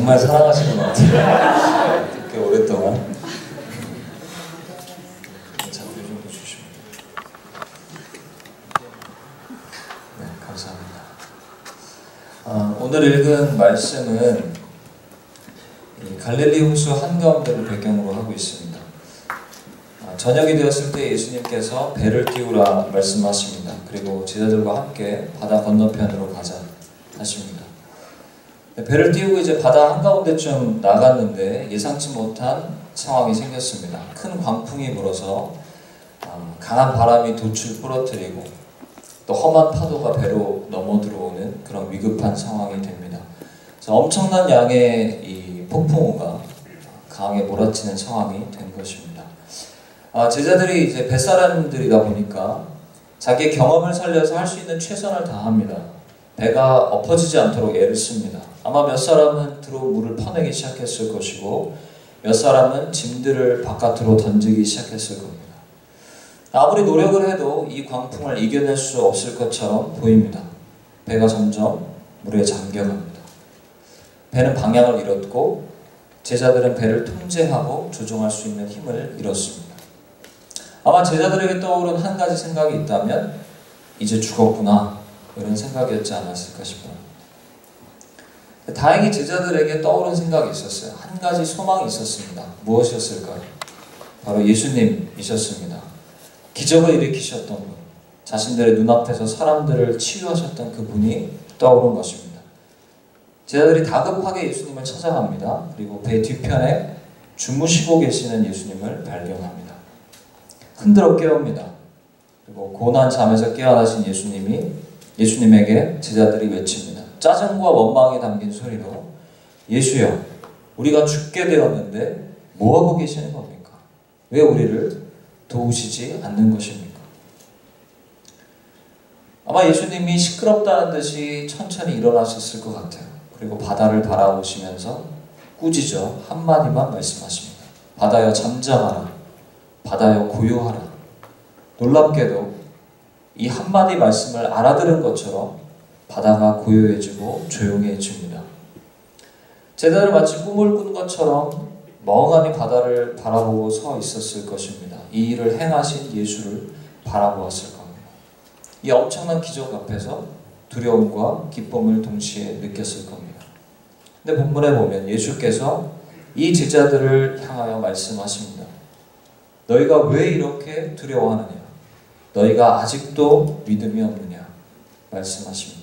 정말 사랑하시는 것 같아요. 그렇게 오랫동안. 자꾸 좀 주십니다. 네, 감사합니다. 오늘 읽은 말씀은 갈릴리 호수 한가운데를 배경으로 하고 있습니다. 저녁이 되었을 때 예수님께서 배를 띄우라 말씀하십니다. 그리고 제자들과 함께 바다 건너편으로 가자 하십니다. 배를 띄우고 이제 바다 한가운데쯤 나갔는데 예상치 못한 상황이 생겼습니다. 큰 광풍이 불어서 강한 바람이 돛을 부러뜨리고 또 험한 파도가 배로 넘어 들어오는 그런 위급한 상황이 됩니다. 그래서 엄청난 양의 이 폭풍우가 강하게 몰아치는 상황이 된 것입니다. 제자들이 이제 뱃사람들이다 보니까 자기의 경험을 살려서 할 수 있는 최선을 다합니다. 배가 엎어지지 않도록 애를 씁니다. 아마 몇 사람은 들어 물을 퍼내기 시작했을 것이고 몇 사람은 짐들을 바깥으로 던지기 시작했을 겁니다. 아무리 노력을 해도 이 광풍을 이겨낼 수 없을 것처럼 보입니다. 배가 점점 물에 잠겨갑니다. 배는 방향을 잃었고 제자들은 배를 통제하고 조종할 수 있는 힘을 잃었습니다. 아마 제자들에게 떠오른 한 가지 생각이 있다면 이제 죽었구나 이런 생각이었지 않았을까 싶어요. 다행히 제자들에게 떠오른 생각이 있었어요. 한 가지 소망이 있었습니다. 무엇이었을까요? 바로 예수님이셨습니다. 기적을 일으키셨던 분, 자신들의 눈앞에서 사람들을 치유하셨던 그분이 떠오른 것입니다. 제자들이 다급하게 예수님을 찾아갑니다. 그리고 배 뒤편에 주무시고 계시는 예수님을 발견합니다. 흔들어 깨웁니다. 그리고 고난 잠에서 깨어나신 예수님에게 제자들이 외칩니다. 짜증과 원망이 담긴 소리로 예수여, 우리가 죽게 되었는데 뭐하고 계시는 겁니까? 왜 우리를 도우시지 않는 것입니까? 아마 예수님이 시끄럽다는 듯이 천천히 일어나셨을 것 같아요. 그리고 바다를 바라보시면서 꾸짖어 한마디만 말씀하십니다. 바다여 잠잠하라. 바다여 고요하라. 놀랍게도 이 한마디 말씀을 알아들은 것처럼 바다가 고요해지고 조용해집니다. 제자들 마치 꿈을 꾼 것처럼 멍하니 바다를 바라보고 서 있었을 것입니다. 이 일을 행하신 예수를 바라보았을 겁니다. 이 엄청난 기적 앞에서 두려움과 기쁨을 동시에 느꼈을 겁니다. 근데 본문에 보면 예수께서 이 제자들을 향하여 말씀하십니다. 너희가 왜 이렇게 두려워하느냐? 너희가 아직도 믿음이 없느냐? 말씀하십니다.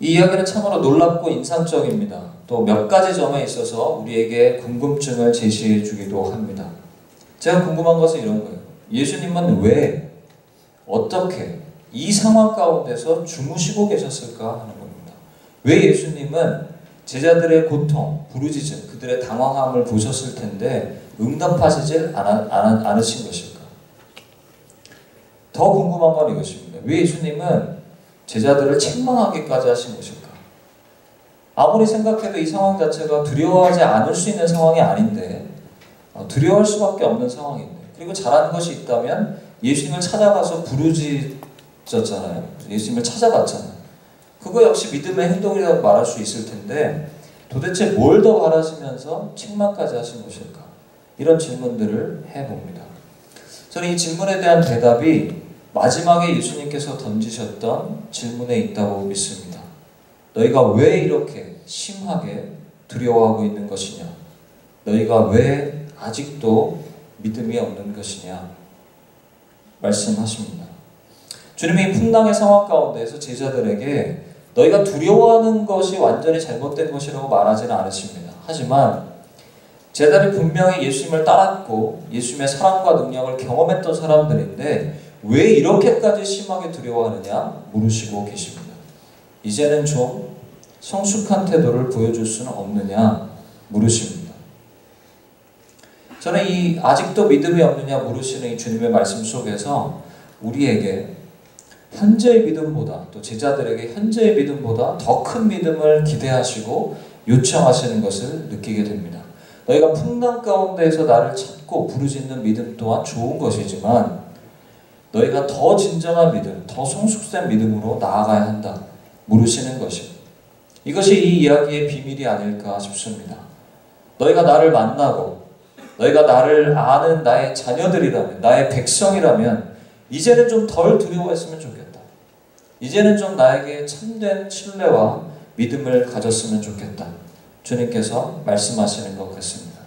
이 이야기는 참으로 놀랍고 인상적입니다. 또 몇 가지 점에 있어서 우리에게 궁금증을 제시해 주기도 합니다. 제가 궁금한 것은 이런 거예요. 예수님은 왜, 어떻게 이 상황 가운데서 주무시고 계셨을까 하는 겁니다. 왜 예수님은 제자들의 고통, 부르짖음, 그들의 당황함을 보셨을 텐데 응답하시질 않으신 것일까? 더 궁금한 건 이것입니다. 왜 예수님은 제자들을 책망하기까지 하신 것일까? 아무리 생각해도 이 상황 자체가 두려워하지 않을 수 있는 상황이 아닌데 두려워할 수밖에 없는 상황인데, 그리고 잘하는 것이 있다면 예수님을 찾아가서 부르짖었잖아요. 예수님을 찾아갔잖아요. 그거 역시 믿음의 행동이라고 말할 수 있을 텐데 도대체 뭘 더 바라시면서 책망까지 하신 것일까? 이런 질문들을 해봅니다. 저는 이 질문에 대한 대답이 마지막에 예수님께서 던지셨던 질문에 있다고 믿습니다. 너희가 왜 이렇게 심하게 두려워하고 있는 것이냐? 너희가 왜 아직도 믿음이 없는 것이냐? 말씀하십니다. 주님이 풍랑의 상황 가운데에서 제자들에게 너희가 두려워하는 것이 완전히 잘못된 것이라고 말하지는 않으십니다. 하지만 제자들이 분명히 예수님을 따랐고 예수님의 사랑과 능력을 경험했던 사람들인데 왜 이렇게까지 심하게 두려워하느냐 물으시고 계십니다. 이제는 좀 성숙한 태도를 보여줄 수는 없느냐 물으십니다. 저는 이 아직도 믿음이 없느냐 물으시는 이 주님의 말씀 속에서 우리에게 현재의 믿음보다, 또 제자들에게 현재의 믿음보다 더 큰 믿음을 기대하시고 요청하시는 것을 느끼게 됩니다. 너희가 풍랑 가운데에서 나를 찾고 부르짖는 믿음 또한 좋은 것이지만 너희가 더 진정한 믿음, 더 성숙된 믿음으로 나아가야 한다 물으시는 것입니다. 이것이 이 이야기의 비밀이 아닐까 싶습니다. 너희가 나를 만나고 너희가 나를 아는 나의 자녀들이라면, 나의 백성이라면 이제는 좀 덜 두려워했으면 좋겠다. 이제는 좀 나에게 참된 신뢰와 믿음을 가졌으면 좋겠다. 주님께서 말씀하시는 것 같습니다.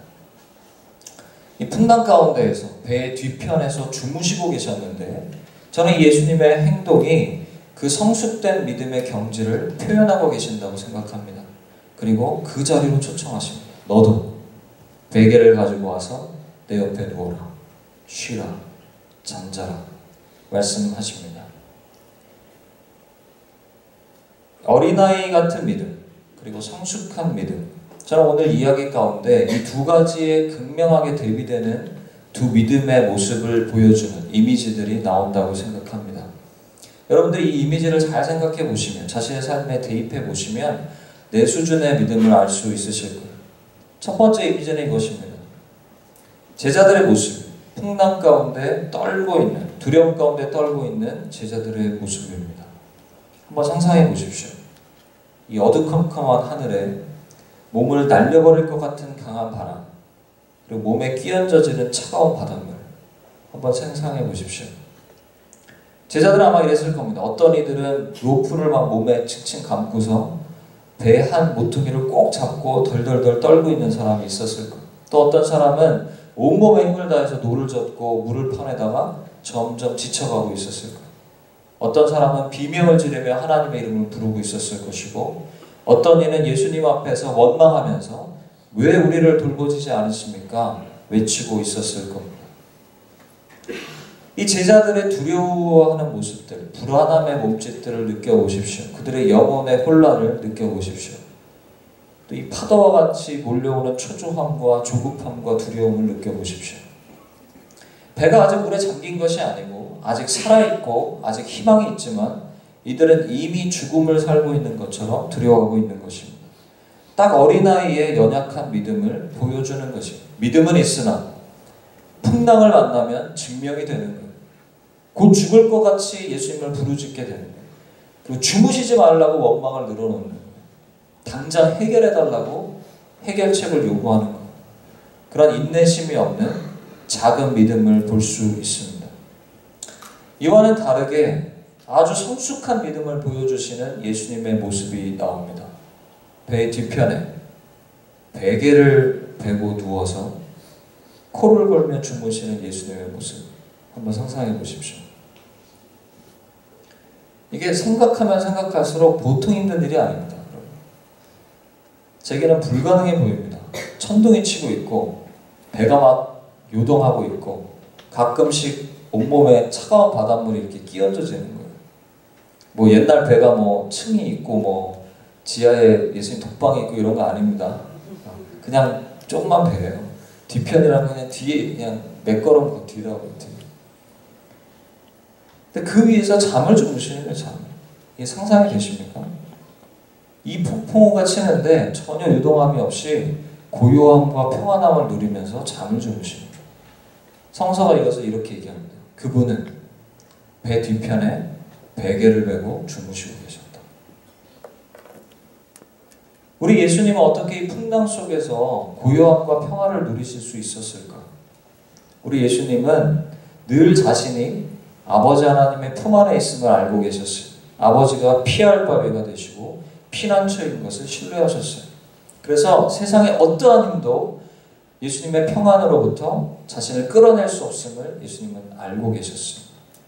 이 풍랑 가운데에서 배의 뒤편에서 주무시고 계셨는데 저는 예수님의 행동이 그 성숙된 믿음의 경지를 표현하고 계신다고 생각합니다. 그리고 그 자리로 초청하십니다. 너도 베개를 가지고 와서 내 옆에 누워라. 쉬라. 잠자라. 말씀하십니다. 어린아이 같은 믿음, 그리고 성숙한 믿음. 저는 오늘 이야기 가운데 이 두 가지에 극명하게 대비되는 두 믿음의 모습을 보여주는 이미지들이 나온다고 생각합니다. 여러분들이 이 이미지를 잘 생각해 보시면, 자신의 삶에 대입해 보시면 내 수준의 믿음을 알 수 있으실 거예요. 첫 번째 이미지는 이것입니다. 제자들의 모습, 풍랑 가운데 떨고 있는, 두려움 가운데 떨고 있는 제자들의 모습입니다. 한번 상상해 보십시오. 이 어두컴컴한 하늘에 몸을 날려버릴 것 같은 강한 바람, 그리고 몸에 끼얹어지는 차가운 바닷물, 한번 상상해 보십시오. 제자들은 아마 이랬을 겁니다. 어떤 이들은 로프를 막 몸에 칭칭 감고서 배 한 모퉁이를 꼭 잡고 덜덜덜 떨고 있는 사람이 있었을 거예요. 또 어떤 사람은 온몸에 힘을 다해서 노를 젓고 물을 퍼내다가 점점 지쳐가고 있었을 거예요. 어떤 사람은 비명을 지르며 하나님의 이름을 부르고 있었을 것이고, 어떤 이는 예수님 앞에서 원망하면서 왜 우리를 돌보시지 않으십니까? 외치고 있었을 겁니다. 이 제자들의 두려워하는 모습들, 불안함의 몸짓들을 느껴보십시오. 그들의 영혼의 혼란을 느껴보십시오. 또 이 파도와 같이 몰려오는 초조함과 조급함과 두려움을 느껴보십시오. 배가 아직 물에 잠긴 것이 아니고 아직 살아있고 아직 희망이 있지만 이들은 이미 죽음을 살고 있는 것처럼 두려워하고 있는 것입니다. 딱 어린아이의 연약한 믿음을 보여주는 것입니다. 믿음은 있으나 풍랑을 만나면 증명이 되는 거예요. 곧 죽을 것 같이 예수님을 부르짖게 되는 거예요. 그리고 주무시지 말라고 원망을 늘어놓는 거예요. 당장 해결해달라고 해결책을 요구하는 거예요. 그런 인내심이 없는 작은 믿음을 볼 수 있습니다. 이와는 다르게 아주 성숙한 믿음을 보여주시는 예수님의 모습이 나옵니다. 배 뒤편에 베개를 베고 누워서 코를 골며 주무시는 예수님의 모습 한번 상상해 보십시오. 이게 생각하면 생각할수록 보통 힘든 일이 아닙니다. 제게는 불가능해 보입니다. 천둥이 치고 있고 배가 막 요동하고 있고 가끔씩 온몸에 차가운 바닷물이 이렇게 끼얹어지는 거예요. 뭐 옛날 배가 뭐 층이 있고 뭐 지하에 예수님 독방이 있고 이런 거 아닙니다. 그냥 조그만 배예요. 뒤편이랑 그냥 뒤에 그냥 몇 걸음 그 뒤라고 했더니. 근데 그 위에서 잠을 주무시는 거예요. 잠. 이게 상상이 되십니까? 이 폭풍우가 치는데 전혀 유동함이 없이 고요함과 평안함을 누리면서 잠을 주무십니다. 성서가 이어서 이렇게 얘기합니다. 그분은 배 뒤편에 베개를 메고 주무시고 계셨다. 우리 예수님은 어떻게 이 풍랑 속에서 고요함과 평화를 누리실 수 있었을까? 우리 예수님은 늘 자신이 아버지 하나님의 품 안에 있음을 알고 계셨어요. 아버지가 피할 바위가 되시고 피난처인 것을 신뢰하셨어요. 그래서 세상의 어떠한 힘도 예수님의 평안으로부터 자신을 끌어낼 수 없음을 예수님은 알고 계셨어요.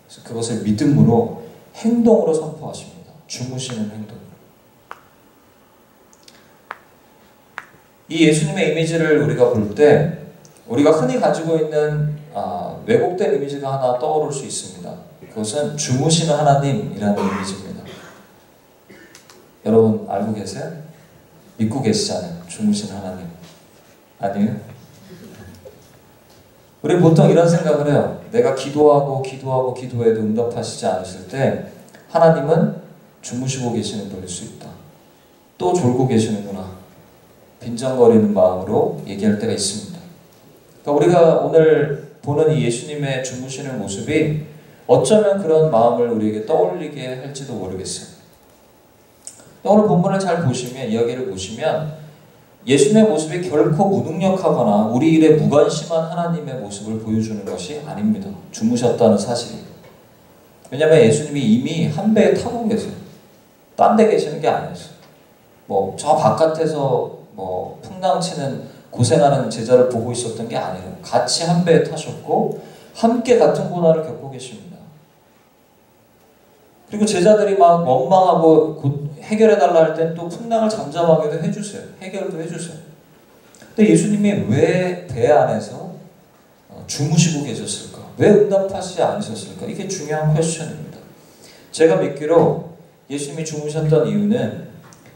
그래서 그것을 믿음으로 행동으로 선포하십니다. 주무시는 행동. 이 예수님의 이미지를 우리가 볼 때 우리가 흔히 가지고 있는 왜곡된 이미지가 하나 떠오를 수 있습니다. 그것은 주무시는 하나님이라는 이미지입니다. 여러분 알고 계세요? 믿고 계시잖아요. 주무시는 하나님. 아니에요? 우리 보통 이런 생각을 해요. 내가 기도해도 응답하시지 않으실 때 하나님은 주무시고 계시는 분일 수 있다. 또 졸고 계시는구나. 빈정거리는 마음으로 얘기할 때가 있습니다. 그러니까 우리가 오늘 보는 이 예수님의 주무시는 모습이 어쩌면 그런 마음을 우리에게 떠올리게 할지도 모르겠어요. 오늘 본문을 잘 보시면, 이야기를 보시면 예수님의 모습이 결코 무능력하거나 우리 일에 무관심한 하나님의 모습을 보여주는 것이 아닙니다. 주무셨다는 사실이. 왜냐하면 예수님이 이미 한 배에 타고 계세요. 딴 데 계시는 게 아니었어요. 뭐 저 바깥에서 뭐 풍랑치는 고생하는 제자를 보고 있었던 게 아니에요. 같이 한 배에 타셨고 함께 같은 고난을 겪고 계십니다. 그리고 제자들이 막 원망하고 해결해달라 할 땐 또 풍랑을 잠잠하게도 해주세요. 해결도 해주세요. 근데 예수님이 왜 배 안에서 주무시고 계셨을까? 왜 응답하시지 않으셨을까? 이게 중요한 퀘스천입니다. 제가 믿기로 예수님이 주무셨던 이유는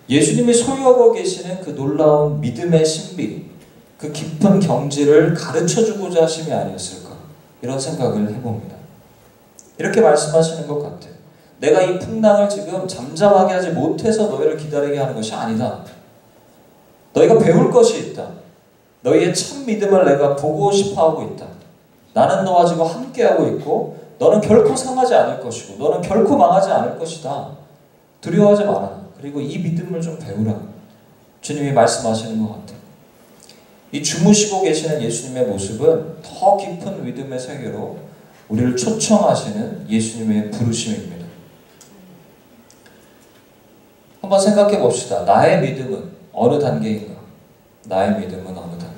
예수님이 소유하고 계시는 그 놀라운 믿음의 신비, 그 깊은 경지를 가르쳐주고자 하심이 아니었을까? 이런 생각을 해봅니다. 이렇게 말씀하시는 것 같아요. 내가 이 풍랑을 지금 잠잠하게 하지 못해서 너희를 기다리게 하는 것이 아니다. 너희가 배울 것이 있다. 너희의 참 믿음을 내가 보고 싶어하고 있다. 나는 너와 지금 함께하고 있고 너는 결코 상하지 않을 것이고 너는 결코 망하지 않을 것이다. 두려워하지 마라. 그리고 이 믿음을 좀 배우라. 주님이 말씀하시는 것 같아요. 이 주무시고 계시는 예수님의 모습은 더 깊은 믿음의 세계로 우리를 초청하시는 예수님의 부르심입니다. 한번 생각해 봅시다. 나의 믿음은 어느 단계인가? 나의 믿음은 어느 단계인가?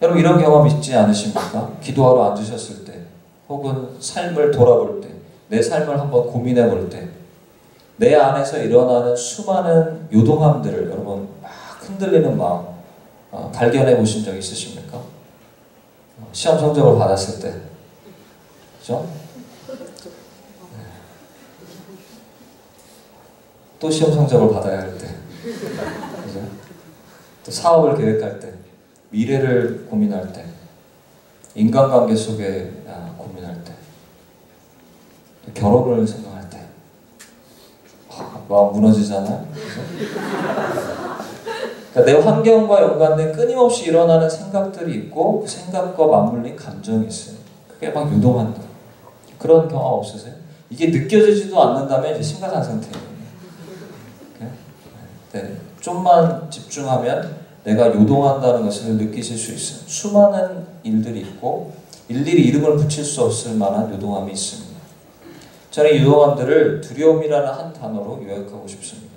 여러분 이런 경험 있지 않으십니까? 기도하러 앉으셨을 때 혹은 삶을 돌아볼 때 내 삶을 한번 고민해 볼 때 내 안에서 일어나는 수많은 요동함들을 여러분 막 흔들리는 마음 발견해 보신 적 있으십니까? 시험 성적을 받았을 때 그죠? 또 시험 성적을 받아야 할 때, 그죠? 또 사업을 계획할 때, 미래를 고민할 때, 인간관계 속에 고민할 때, 또 결혼을 생각할 때, 마음 무너지잖아요. 그러니까 내 환경과 연관된 끊임없이 일어나는 생각들이 있고 그 생각과 맞물린 감정이 있어요. 그게 막 유동한다. 그런 경험 없으세요? 이게 느껴지지도 않는다면 이제 심각한 상태예요. 네, 좀만 집중하면 내가 요동한다는 것을 느끼실 수 있어요. 수많은 일들이 있고 일일이 이름을 붙일 수 없을 만한 요동함이 있습니다. 저는 이 요동함들을 두려움이라는 한 단어로 요약하고 싶습니다.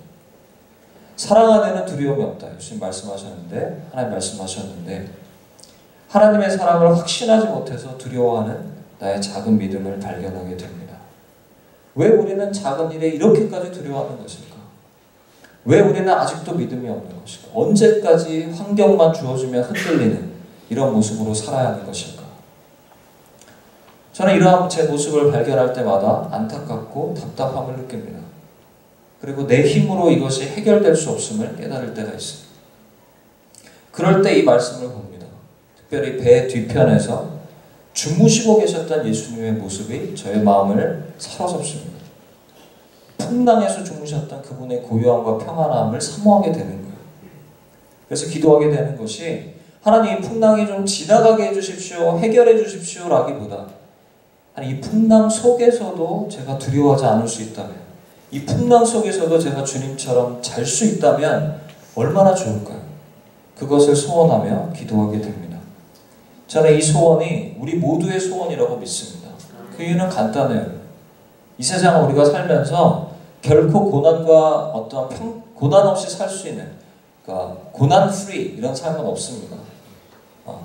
사랑 안에는 두려움이 없다. 예수님 말씀하셨는데 하나님 말씀하셨는데 하나님의 사랑을 확신하지 못해서 두려워하는 나의 작은 믿음을 발견하게 됩니다. 왜 우리는 작은 일에 이렇게까지 두려워하는 것일까? 왜 우리는 아직도 믿음이 없는 것일까? 언제까지 환경만 주어지면 흔들리는 이런 모습으로 살아야 하는 것일까? 저는 이러한 제 모습을 발견할 때마다 안타깝고 답답함을 느낍니다. 그리고 내 힘으로 이것이 해결될 수 없음을 깨달을 때가 있습니다. 그럴 때 이 말씀을 봅니다. 특별히 배 뒤편에서 주무시고 계셨던 예수님의 모습이 저의 마음을 사로잡습니다. 풍랑에서 주무셨던 그분의 고요함과 평안함을 사모하게 되는 거예요. 그래서 기도하게 되는 것이 하나님 이 풍랑이 좀 지나가게 해주십시오. 해결해 주십시오. 라기보다 이 풍랑 속에서도 제가 두려워하지 않을 수 있다면 이 풍랑 속에서도 제가 주님처럼 잘 수 있다면 얼마나 좋을까요? 그것을 소원하며 기도하게 됩니다. 저는 이 소원이 우리 모두의 소원이라고 믿습니다. 그 이유는 간단해요. 이 세상을 우리가 살면서 결코 고난과 어떤 고난 없이 살 수 있는, 그러니까 고난 프리 이런 삶은 없습니다.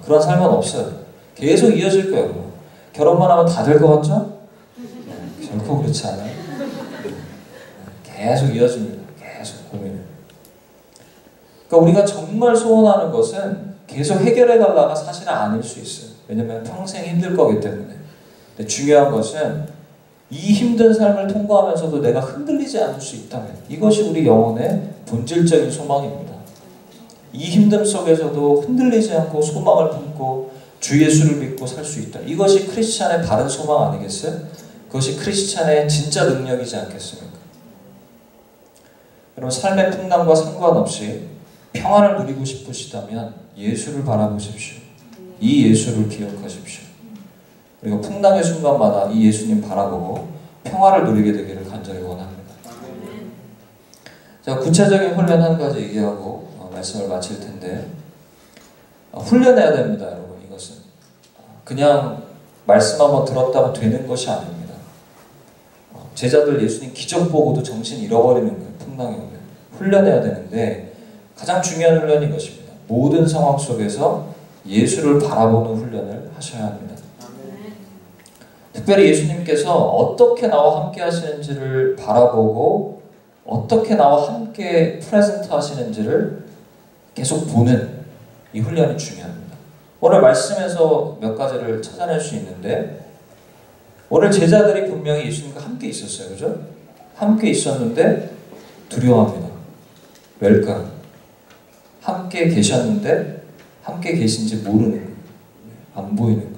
그런 삶은 없어요. 계속 이어질 거예요. 결혼만 하면 다 될 것 같죠? 결코 그렇지 않아요. 계속 이어집니다. 계속 고민을. 그러니까 우리가 정말 소원하는 것은 계속 해결해달라가 사실은 아닐 수 있어요. 왜냐하면 평생 힘들 거기 때문에. 근데 중요한 것은 이 힘든 삶을 통과하면서도 내가 흔들리지 않을 수 있다면 이것이 우리 영혼의 본질적인 소망입니다. 이 힘듦 속에서도 흔들리지 않고 소망을 품고 주 예수를 믿고 살 수 있다. 이것이 크리스찬의 바른 소망 아니겠어요? 그것이 크리스찬의 진짜 능력이지 않겠습니까? 여러분 삶의 풍랑과 상관없이 평안을 누리고 싶으시다면 예수를 바라보십시오. 이 예수를 기억하십시오. 그리고 풍랑의 순간마다 이 예수님 바라보고 평화를 누리게 되기를 간절히 원합니다. 자, 구체적인 훈련 한 가지 얘기하고 말씀을 마칠 텐데, 훈련해야 됩니다, 여러분. 이것은 그냥 말씀 한번 들었다고 되는 것이 아닙니다. 제자들 예수님 기적 보고도 정신 잃어버리는 거예요. 풍랑이 오면 훈련해야 되는데, 가장 중요한 훈련이 이것입니다. 모든 상황 속에서 예수를 바라보는 훈련을 하셔야 합니다. 특별히 예수님께서 어떻게 나와 함께 하시는지를 바라보고 어떻게 나와 함께 프레젠트 하시는지를 계속 보는 이 훈련이 중요합니다. 오늘 말씀에서 몇 가지를 찾아낼 수 있는데, 오늘 제자들이 분명히 예수님과 함께 있었어요. 그죠? 함께 있었는데 두려워합니다. 왜일까? 함께 계셨는데 함께 계신지 모르는 거예요. 안 보이는 거예요.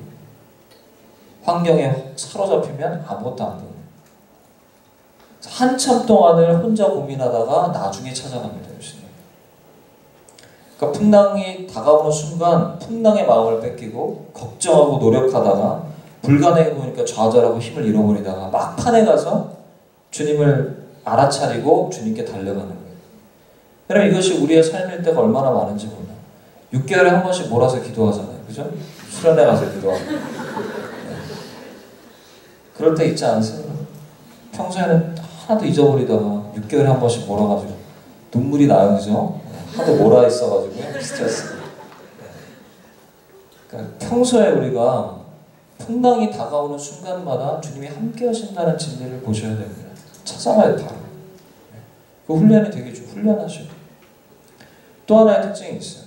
환경에 사로잡히면 아무것도 안 보여요. 한참 동안을 혼자 고민하다가 나중에 찾아갑니다. 예수님. 그러니까 풍랑이 다가오는 순간 풍랑의 마음을 뺏기고 걱정하고 노력하다가 불가능해 보니까 좌절하고 힘을 잃어버리다가 막판에 가서 주님을 알아차리고 주님께 달려가는 거예요. 여러분, 이것이 우리의 삶일 때가 얼마나 많은지 몰라요. 6개월에 한 번씩 몰아서 기도하잖아요. 그죠? 수련회 가서 기도하고. 네. 그럴 때 있지 않으세요? 평소에는 하나도 잊어버리다가 6개월에 한 번씩 몰아가지고 눈물이 나요. 그죠? 하도 몰아 있어가지고요. 스트레스. 그러니까 평소에 우리가 풍랑이 다가오는 순간마다 주님이 함께 하신다는 진리를 보셔야 됩니다. 찾아봐야 바로. 그 훈련이 되게 좀 훈련하셔야 돼요. 또 하나의 특징이 있어요.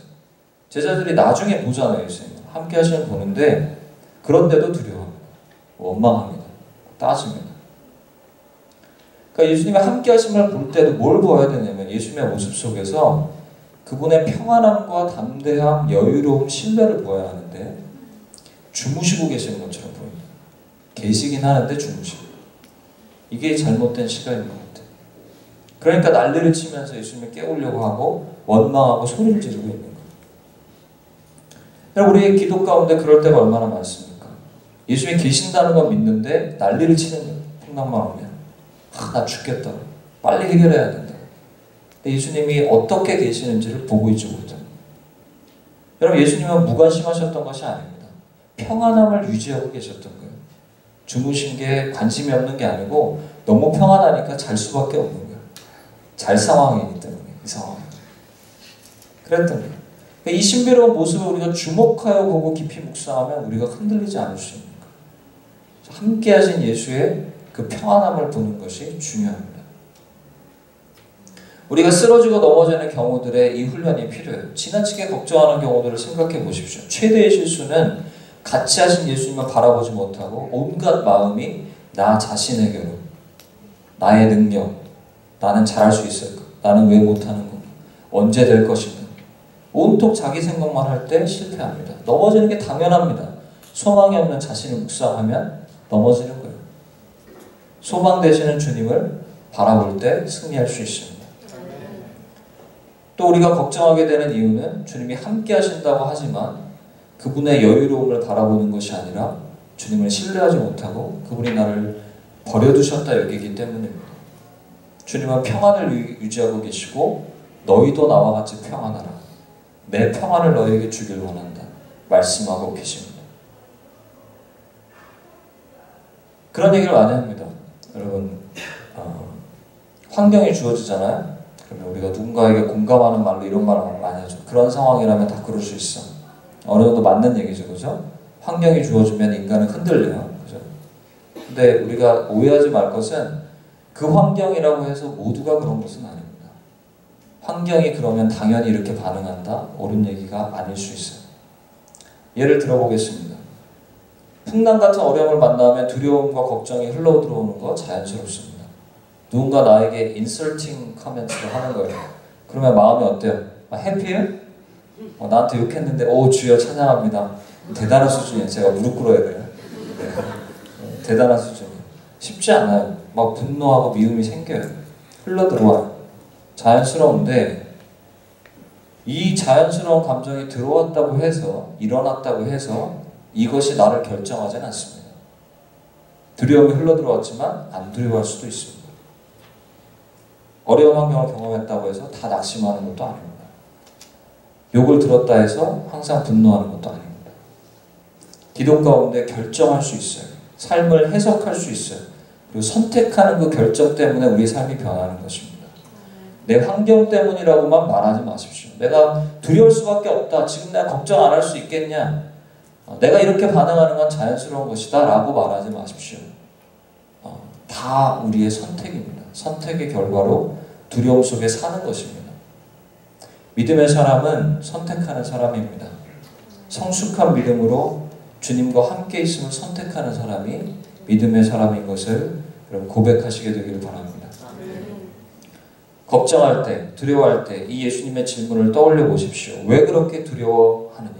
제자들이 나중에 보잖아요. 예수님. 함께 하시면 보는데 그런데도 두려워합니다. 원망합니다. 따집니다. 그러니까 예수님이 함께 하심을 볼 때도 뭘 보아야 되냐면 예수님의 모습 속에서 그분의 평안함과 담대함, 여유로움, 신뢰를 보아야 하는데 주무시고 계시는 것처럼 보입니다. 계시긴 하는데 주무시고. 이게 잘못된 시각인 것 같아요. 그러니까 난리를 치면서 예수님을 깨우려고 하고 원망하고 소리를 지르고 있는 거예요. 우리의 기도 가운데 그럴 때가 얼마나 많습니까? 예수님이 계신다는 건 믿는데 난리를 치는 거예요. 풍랑만 오면. 나 죽겠다. 빨리 해결해야 된다. 근데 예수님이 어떻게 계시는지를 보고 있지 못합니다. 여러분, 예수님은 무관심하셨던 것이 아닙니다. 평안함을 유지하고 계셨던 거예요. 주무신 게 관심이 없는 게 아니고 너무 평안하니까 잘 수밖에 없는 거예요. 잘 상황이기 때문에 이 상황. 그랬던 거예요. 이 신비로운 모습을 우리가 주목하여 보고 깊이 묵상하면 우리가 흔들리지 않을 수 있는 거예요. 함께 하신 예수의 그 평안함을 보는 것이 중요합니다. 우리가 쓰러지고 넘어지는 경우들에 이 훈련이 필요해요. 지나치게 걱정하는 경우들을 생각해 보십시오. 최대의 실수는 같이 하신 예수님을 바라보지 못하고 온갖 마음이 나 자신에게로, 나의 능력, 나는 잘할 수 있을까? 나는 왜 못하는 건가? 언제 될 것인가? 온통 자기 생각만 할 때 실패합니다. 넘어지는 게 당연합니다. 소망이 없는 자신을 묵상하면 넘어지는 거예요. 소망 되시는 주님을 바라볼 때 승리할 수 있습니다. 또 우리가 걱정하게 되는 이유는 주님이 함께 하신다고 하지만 그분의 여유로움을 바라보는 것이 아니라 주님을 신뢰하지 못하고 그분이 나를 버려두셨다 여기기 때문입니다. 주님은 평안을 유지하고 계시고 너희도 나와 같이 평안하라. 내 평안을 너희에게 주길 원한다. 말씀하고 계십니다. 그런 얘기를 많이 합니다. 여러분, 환경이 주어지잖아요. 그러면 우리가 누군가에게 공감하는 말로 이런 말을 많이 하죠. 그런 상황이라면 다 그럴 수 있어. 어느 정도 맞는 얘기죠. 그죠? 환경이 주어지면 인간은 흔들려요. 그죠? 근데 우리가 오해하지 말 것은 그 환경이라고 해서 모두가 그런 것은 아닙니다. 환경이 그러면 당연히 이렇게 반응한다? 옳은 얘기가 아닐 수 있어요. 예를 들어보겠습니다. 풍랑 같은 어려움을 만나면 두려움과 걱정이 흘러들어오는 거 자연스럽습니다. 누군가 나에게 인설팅 커멘트를 하는 거예요. 그러면 마음이 어때요? 해피해요? 나한테 욕했는데 오 주여 찬양합니다. 대단한 수준이에요. 제가 무릎 꿇어야 돼요. 네. 대단한 수준이에요. 쉽지 않아요. 막 분노하고 미움이 생겨요. 흘러들어와요. 자연스러운데 이 자연스러운 감정이 들어왔다고 해서 일어났다고 해서 이것이 나를 결정하지는 않습니다. 두려움이 흘러들어왔지만 안 두려워할 수도 있습니다. 어려운 환경을 경험했다고 해서 다 낙심하는 것도 아닙니다. 욕을 들었다 해서 항상 분노하는 것도 아닙니다. 기도 가운데 결정할 수 있어요. 삶을 해석할 수 있어요. 그리고 선택하는 그 결정 때문에 우리의 삶이 변하는 것입니다. 내 환경 때문이라고만 말하지 마십시오. 내가 두려울 수밖에 없다. 지금 내가 걱정 안 할 수 있겠냐? 내가 이렇게 반응하는 건 자연스러운 것이다 라고 말하지 마십시오. 다 우리의 선택입니다. 선택의 결과로 두려움 속에 사는 것입니다. 믿음의 사람은 선택하는 사람입니다. 성숙한 믿음으로 주님과 함께 있음을 선택하는 사람이 믿음의 사람인 것을 여러분 고백하시게 되기를 바랍니다. 걱정할 때, 두려워할 때 이 예수님의 질문을 떠올려 보십시오. 왜 그렇게 두려워하느냐?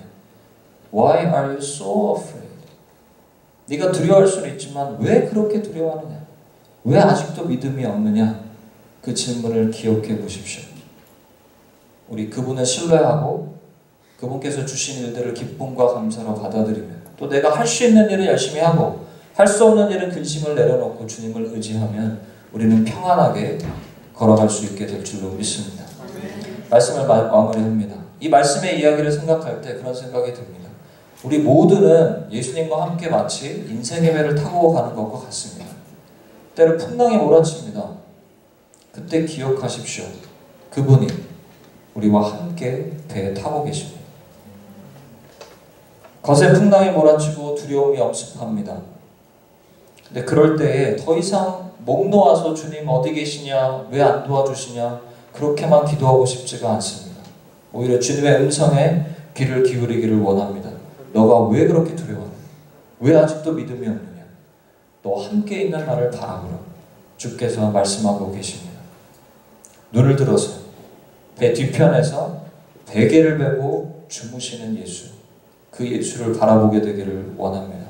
Why are you so afraid? 네가 두려워할 수는 있지만 왜 그렇게 두려워하느냐? 왜 아직도 믿음이 없느냐? 그 질문을 기억해 보십시오. 우리 그분을 신뢰하고 그분께서 주신 일들을 기쁨과 감사로 받아들이며 또 내가 할 수 있는 일을 열심히 하고 할 수 없는 일은 근심을 내려놓고 주님을 의지하면 우리는 평안하게 걸어갈 수 있게 될 줄로 믿습니다. 말씀을 마무리합니다. 이 말씀의 이야기를 생각할 때 그런 생각이 듭니다. 우리 모두는 예수님과 함께 마치 인생의 배를 타고 가는 것과 같습니다. 때로 풍랑이 몰아칩니다. 그때 기억하십시오. 그분이 우리와 함께 배에 타고 계십니다. 거센 풍랑이 몰아치고 두려움이 엄습합니다. 근데 그럴 때에 더 이상 목 놓아서 주님 어디 계시냐, 왜 안 도와주시냐 그렇게만 기도하고 싶지가 않습니다. 오히려 주님의 음성에 귀를 기울이기를 원합니다. 너가 왜 그렇게 두려워하냐? 왜 아직도 믿음이 없느냐? 너 함께 있는 나를 바라보라. 주께서 말씀하고 계십니다. 눈을 들어서 배 뒤편에서 베개를 베고 주무시는 예수, 그 예수를 바라보게 되기를 원합니다.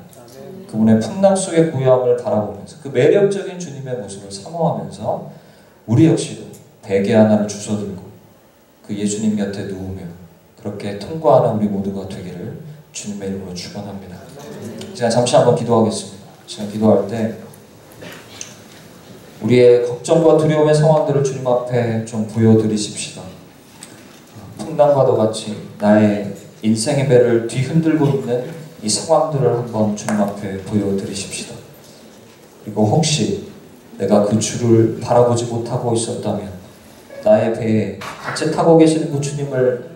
그분의 풍랑 속의 고요함을 바라보면서 그 매력적인 주님의 모습을 사모하면서 우리 역시도 베개 하나를 주워들고 그 예수님 곁에 누우며 그렇게 통과하는 우리 모두가 되기를 주님의 이름으로 축원합니다. 제가 잠시 한번 기도하겠습니다. 제가 기도할 때 우리의 걱정과 두려움의 상황들을 주님 앞에 좀 보여드리십시다. 풍랑과도 같이 나의 인생의 배를 뒤흔들고 있는 이 상황들을 한번 주님 앞에 보여드리십시다. 그리고 혹시 내가 그 주를 바라보지 못하고 있었다면, 나의 배에 같이 타고 계시는 그 주님을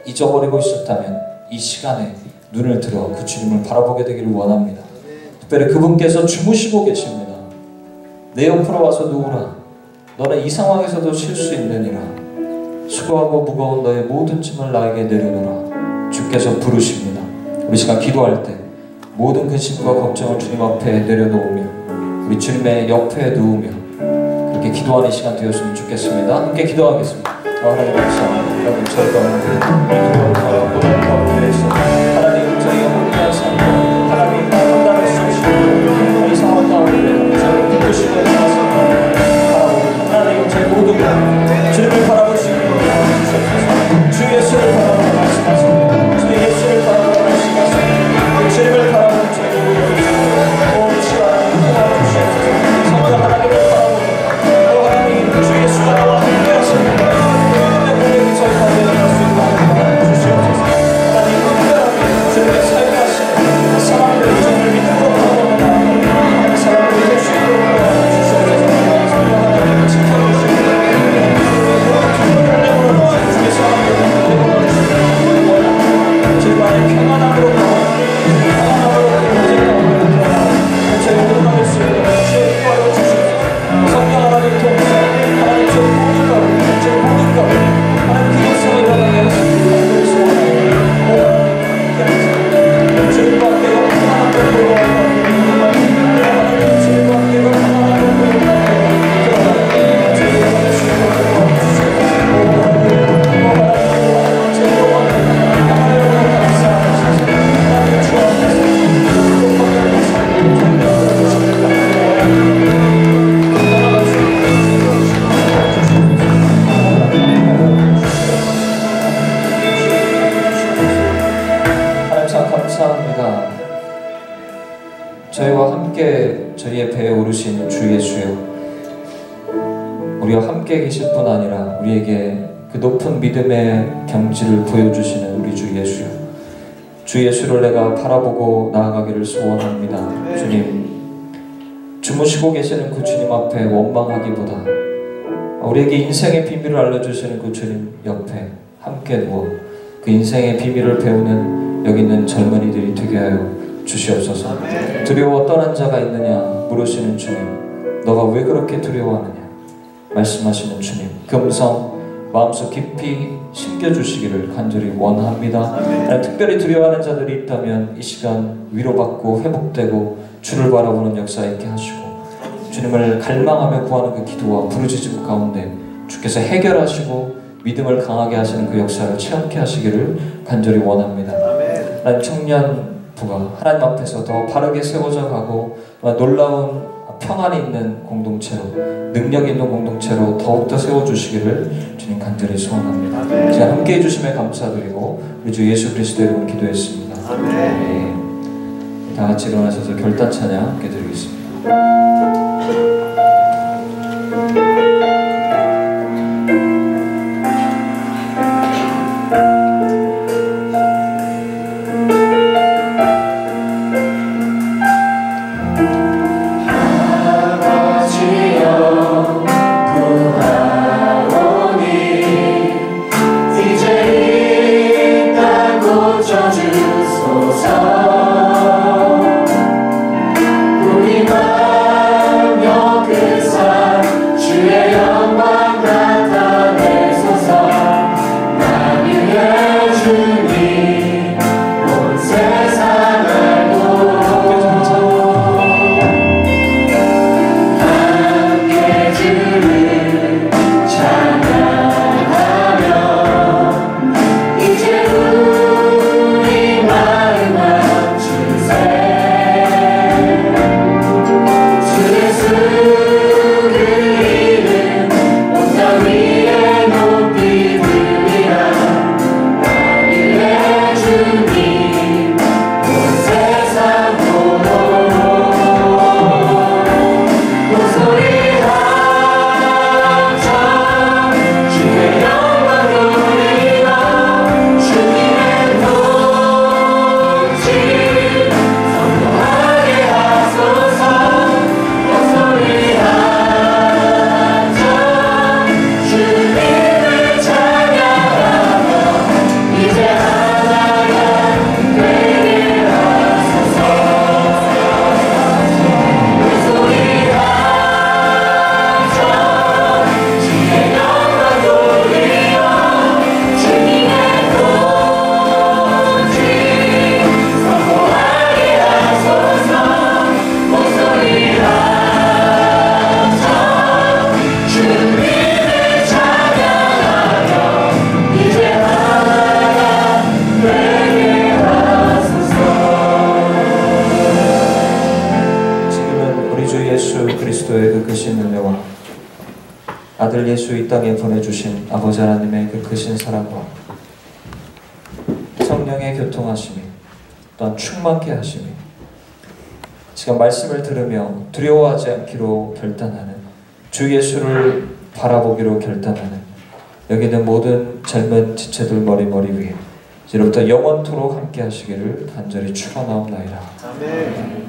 잊어버리고 있었다면 이 시간에 눈을 들어 그 주님을 바라보게 되기를 원합니다. 특별히 그분께서 주무시고 계십니다. 내 옆으로 와서 누우라. 너는 이 상황에서도 쉴 수 있느니라. 수고하고 무거운 너의 모든 짐을 나에게 내려놓으라. 주께서 부르십니다. 우리 시간 기도할 때 모든 근심과 걱정을 주님 앞에 내려놓으며 우리 주님의 옆에 누우며 그렇게 기도하는 시간 되었으면 좋겠습니다. 함께 기도하겠습니다. 하나님 감사합니다. 여러분 저희 가운데 이 두려움 가운데에서 하나님 저희가 혼자 살고 하나님 판단할 수 없이 이 상황 가운데 저희를 기쁘시고 하나님 저희 모두가 주님을 바라볼 수 있는 주 예수를 바라보고 말씀하십니다. 주 예수를 바라보고 말씀하십니다. 주님을 바라보는 저희 모두가 오 시간을 도와주시옵소서. 성도 하나님을 바라보고 오 하나님 주 예수가 나와 함께 하십니다. 우리의 저희 가운데 일어날 수 있도록 주시옵소서. 하나님 특별하게 주님의 사용하시는 사람들을 주님을 믿음으로 바라보는 사람들이 될 수 있도록 주시옵소서. 하나님 지켜주시옵소서. 주님의 평안함으로 평안함으로 저희 모두가 될 수 있도록 주의 기뻐하여 주시옵소서. 성령 하나님 통해서 하나님 저희 모든 가운데 저희 모든 가운데 하나님 기도성을 일어나게 하시옵소서. 주님과 함께 평안함을 보여하고 주님과 함께 평안함을 감사합니다. 저희와 함께 저희의 배에 오르신 주 예수여, 우리와 함께 계실 뿐 아니라 우리에게 그 높은 믿음의 경지를 보여주시는 우리 주 예수요, 주 예수를 내가 바라보고 나아가기를 소원합니다. 주님, 주무시고 계시는 그 주님 앞에 원망하기보다 우리에게 인생의 비밀을 알려주시는 그 주님 옆에 함께 누워 그 인생의 비밀을 배우는 여기 있는 젊은이들이 되게 하여 주시옵소서. 두려워 떠난 자가 있느냐 물으시는 주님, 너가 왜 그렇게 두려워하느냐 말씀하시는 주님, 그 음성 마음속 깊이 심겨주시기를 간절히 원합니다. 특별히 두려워하는 자들이 있다면 이 시간 위로받고 회복되고 주를 바라보는 역사 있게 하시고, 주님을 갈망하며 구하는 그 기도와 부르짖음 가운데 주께서 해결하시고 믿음을 강하게 하시는 그 역사를 체험케 하시기를 간절히 원합니다. 하나님, 청년부가 하나님 앞에서 더 바르게 세워져 가고 놀라운 평안이 있는 공동체로, 능력 있는 공동체로 더욱더 세워주시기를 주님 간절히 소원합니다. 제가 함께 해주심에 감사드리고 우리 주 예수 그리스도의 이름으로 기도했습니다. 네. 다 같이 일어나셔서 결단 찬양 함께 드리겠습니다. 아들 예수 이 땅에 보내주신 아버지 하나님의 그 크신 사랑과 성령의 교통하심이 또한 충만케 하심이 지금 말씀을 들으며 두려워하지 않기로 결단하는 주 예수를 바라보기로 결단하는 여기 있는 모든 젊은 지체들 머리 위에 이제부터 영원토록 함께 하시기를 간절히 축원하옵나이다. 아멘.